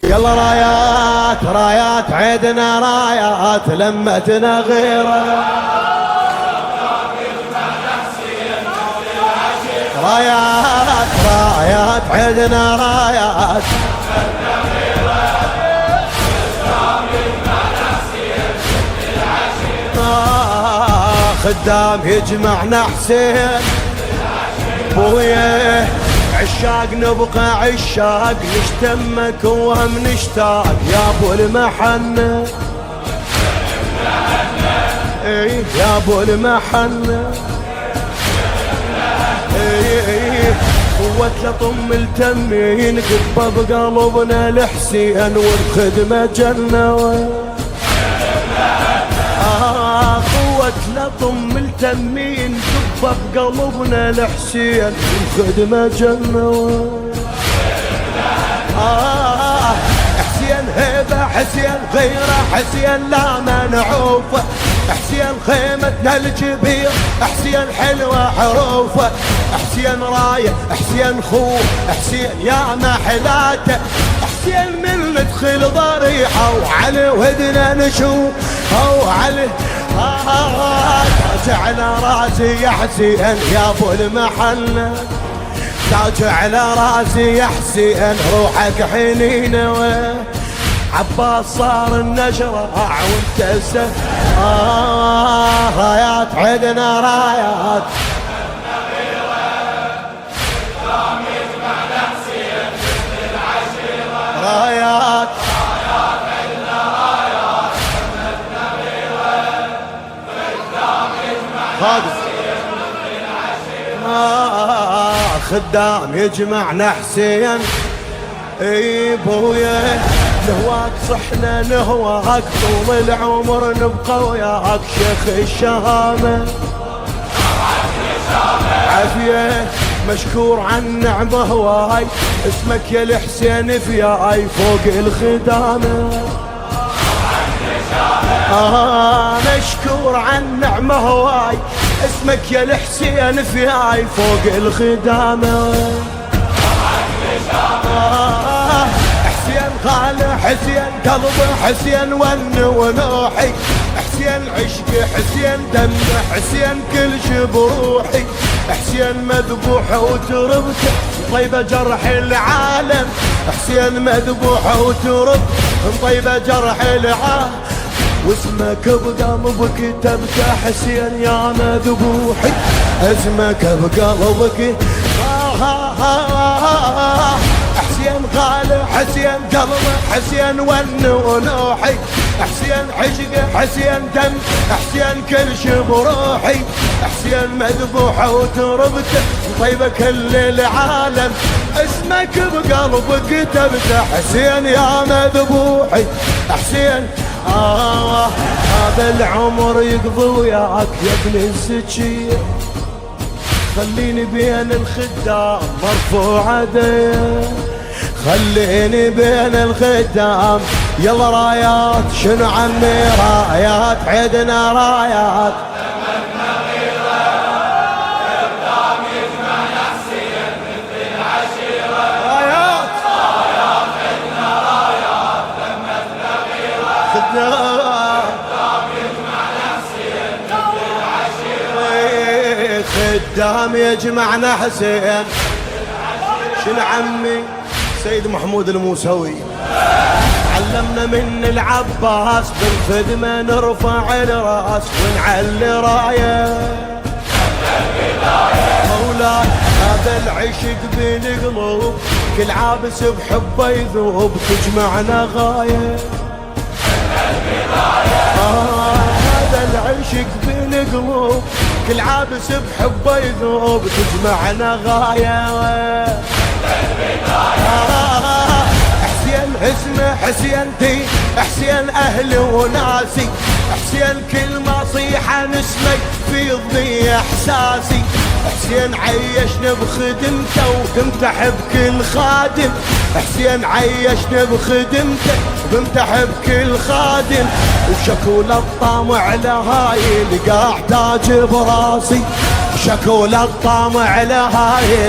يلا رايات رايات عيدنا رايات لمتنا غيره رايات رايات عيدنا رايات خدام يجمعنا حسين بويه عشاق نبقى عشاق نشتمك وهم نشتاق يا ابو المحنة ايه يا ابو المحنة ايه قوة لطم التمين قبة بقلبنا الحسين والخدمة جنة قوة لطم التمين قبة بقلبنا الحسين والخدمة جنة حسين هيبة حسين غيره حسين لا منعوفه حسين خيمتنا الكبير حسين حلوة حروفه حسين راية حسين خوف حسين يا محلاته حسين من ندخل ضريحة وعلى ودنا نشوف او على تاج على راسي يا حسين يا ابو المحنة تاج على راسي يا حسين روحك حنينه عباس صار النشرة وانت رايات عدنا رايات رايات خدام يجمعنا حسين اي بويا نهواك صحنا نهواك طول العمر نبقى وياك شيخ الشهامة عافية مشكور عن نعمة هواي اسمك يا الحسين فياي فوق الخدامة مشكور عن نعمة هواي اسمك يا الحسين فياي فوق الخدامة حسين خاله حسين قلبه حسين ونوحي حسين عشقي حسين دمه حسين كل شي بروحي حسين مذبوح وتربته طيبة جرح العالم حسين مذبوح وترب طيبة جرح العالم واسمك بقلبك كتبته حسين يا مذبوحي اسمك بقلبك حسين غالي حسين قلبه حسين ونوحي حسين عشقه حسين دم حسين كل شي بروحي حسين مذبوحه وتربته طيبه كل العالم اسمك بقلبك كتبته حسين يا مذبوحي حسين هذا العمر يقضي وياك يا ابن السجيه خليني بين الخدام مرفوع يديه خليني بين الخدام يلا رايات شنو عمي رايات عدنا رايات رايات خدام يجمعنا حسين شنو عمي سيد محمود الموسوي علمنا من العباس بالخدمة نرفع الراس ونعلي راية مولاي هذا العشق بين قلوب كل عابس بحبه يذوب تجمعنا غاية هذا العشق بين قلوب كل عابس بحبه يذوب تجمعنا غاية حسين اسمه حسين دي حسين اهلي وناسي حسين كل ما صيحة نسمك في ضي احساسي حسين عيشنا بخدمته وبمتح بكل خادم حسين عيشنا بخدمته وبمتح بكل خادم وشكول الطامع لهاي القاع تاج براسي شكول الطامع لهاي